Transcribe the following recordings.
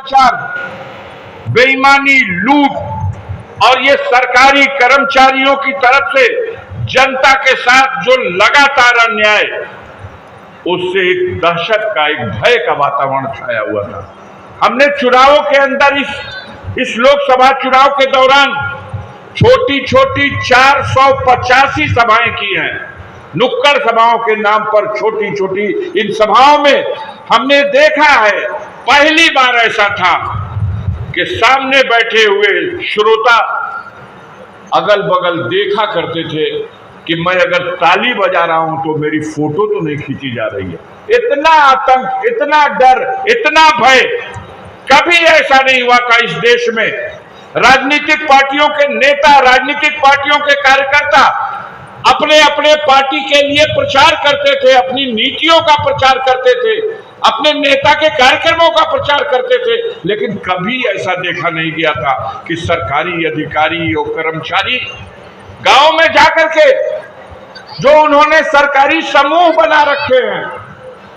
भ्रष्टाचार, बेईमानी, लूट और ये सरकारी कर्मचारियों की तरफ से जनता के साथ जो लगातार अन्याय, उससे एक दहशत का, एक भय का वातावरण छाया हुआ था। हमने चुनावों के अंदर इस लोकसभा चुनाव के दौरान छोटी छोटी 485 सभाएं की हैं। नुक्कड़ सभाओं के नाम पर छोटी छोटी इन सभाओं में हमने देखा है, पहली बार ऐसा था कि सामने बैठे हुए श्रोता अगल बगल देखा करते थे कि मैं अगर ताली बजा रहा हूं तो मेरी फोटो तो नहीं खींची जा रही है। इतना आतंक, इतना डर, इतना भय कभी ऐसा नहीं हुआ था इस देश में। राजनीतिक पार्टियों के नेता, राजनीतिक पार्टियों के कार्यकर्ता अपने अपने पार्टी के लिए प्रचार करते थे, अपनी नीतियों का प्रचार करते थे, अपने नेता के कार्यक्रमों का प्रचार करते थे, लेकिन कभी ऐसा देखा नहीं गया था कि सरकारी अधिकारी और कर्मचारी गांव में जाकर के जो उन्होंने सरकारी समूह बना रखे हैं,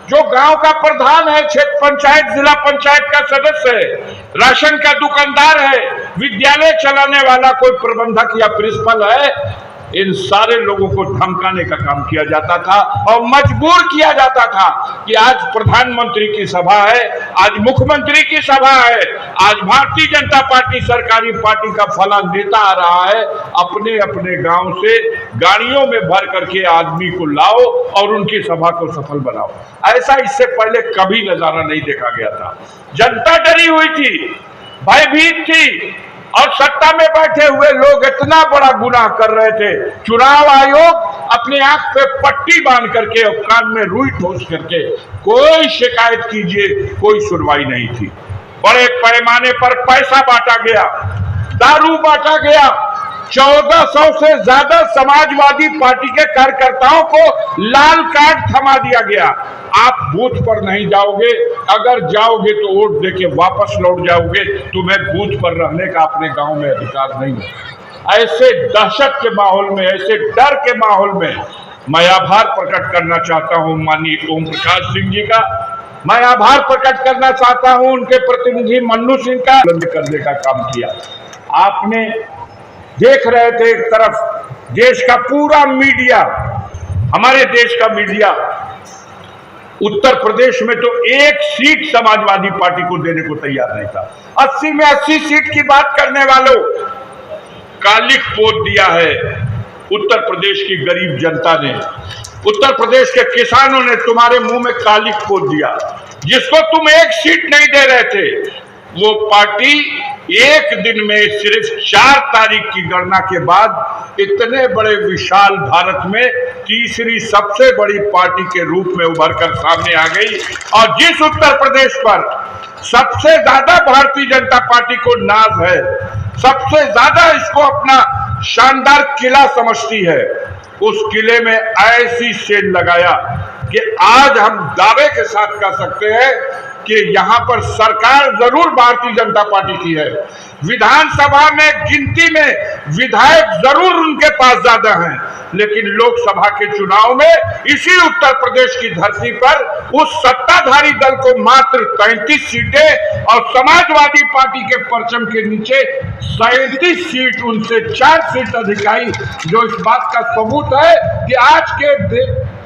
जो गांव का प्रधान है, क्षेत्र पंचायत, जिला पंचायत का सदस्य है, राशन का दुकानदार है, विद्यालय चलाने वाला कोई प्रबंधक या प्रिंसिपल है, इन सारे लोगों को धमकाने का काम किया जाता था और मजबूर किया जाता था कि आज प्रधानमंत्री की सभा है, आज मुख्यमंत्री की सभा है, आज भारतीय जनता पार्टी सरकारी पार्टी का फला नेता आ रहा है, अपने अपने गांव से गाड़ियों में भर करके आदमी को लाओ और उनकी सभा को सफल बनाओ। ऐसा इससे पहले कभी नजारा नहीं देखा गया था। जनता डरी हुई थी, भयभीत थी और सत्ता में बैठे हुए लोग इतना बड़ा गुनाह कर रहे थे। चुनाव आयोग अपने आंख पे पट्टी बांध करके और कान में रुई ठोस करके कोई शिकायत कीजिए, कोई सुनवाई नहीं थी। बड़े पैमाने पर पैसा बांटा गया, दारू बांटा गया, 1400 से ज्यादा समाजवादी पार्टी के कार्यकर्ताओं को लाल कार्ड थमा दिया गया। आप बूथ पर नहीं जाओगे, अगर जाओगे तो वोट देके वापस लौट जाओगे, तुम्हें बूथ पर रहने का अपने गांव में अधिकार नहीं है। ऐसे दहशत के माहौल में, ऐसे डर के माहौल में मैं आभार प्रकट करना चाहता हूं माननीय ओम प्रकाश सिंह जी का। मैं आभार प्रकट करना चाहता हूं उनके प्रतिनिधि मन्नू सिंह का, बंद करने का काम किया। आपने देख रहे थे एक तरफ देश का पूरा मीडिया, हमारे देश का मीडिया उत्तर प्रदेश में तो एक सीट समाजवादी पार्टी को देने को तैयार नहीं था। 80 में 80 सीट की बात करने वालों, कालिक पोत दिया है उत्तर प्रदेश की गरीब जनता ने, उत्तर प्रदेश के किसानों ने तुम्हारे मुंह में कालिक पोत दिया। जिसको तुम एक सीट नहीं दे रहे थे, वो पार्टी एक दिन में सिर्फ 4 तारीख की गणना के बाद इतने बड़े विशाल भारत में तीसरी सबसे बड़ी पार्टी के रूप में उभर कर सामने आ गई। और जिस उत्तर प्रदेश पर सबसे ज्यादा भारतीय जनता पार्टी को नाज है, सबसे ज्यादा इसको अपना शानदार किला समझती है, उस किले में ऐसी सेल लगाया कि आज हम दावे के साथ कह सकते हैं कि यहां पर सरकार जरूर भारतीय जनता पार्टी की है। विधानसभा में गिनती में विधायक जरूर उनके पास ज्यादा हैं, लेकिन लोकसभा के चुनाव में इसी उत्तर प्रदेश की धरती पर उस सत्ताधारी दल को मात्र 33 सीटें और समाजवादी पार्टी के परचम के नीचे 37 सीट, उनसे 4 सीट अधिक आई, जो इस बात का सबूत है कि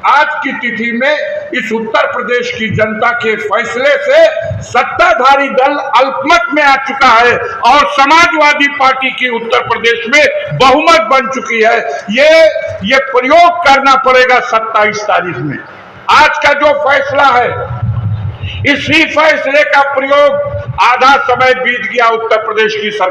आज की तिथि में इस उत्तर प्रदेश की जनता के फैसले से सत्ताधारी दल अल्पमत में आ चुका है और समाजवादी पार्टी की उत्तर प्रदेश में बहुमत बन चुकी है। ये प्रयोग करना पड़ेगा 27 तारीख में। आज का जो फैसला है, इसी फैसले का प्रयोग, आधा समय बीत गया उत्तर प्रदेश की सरकार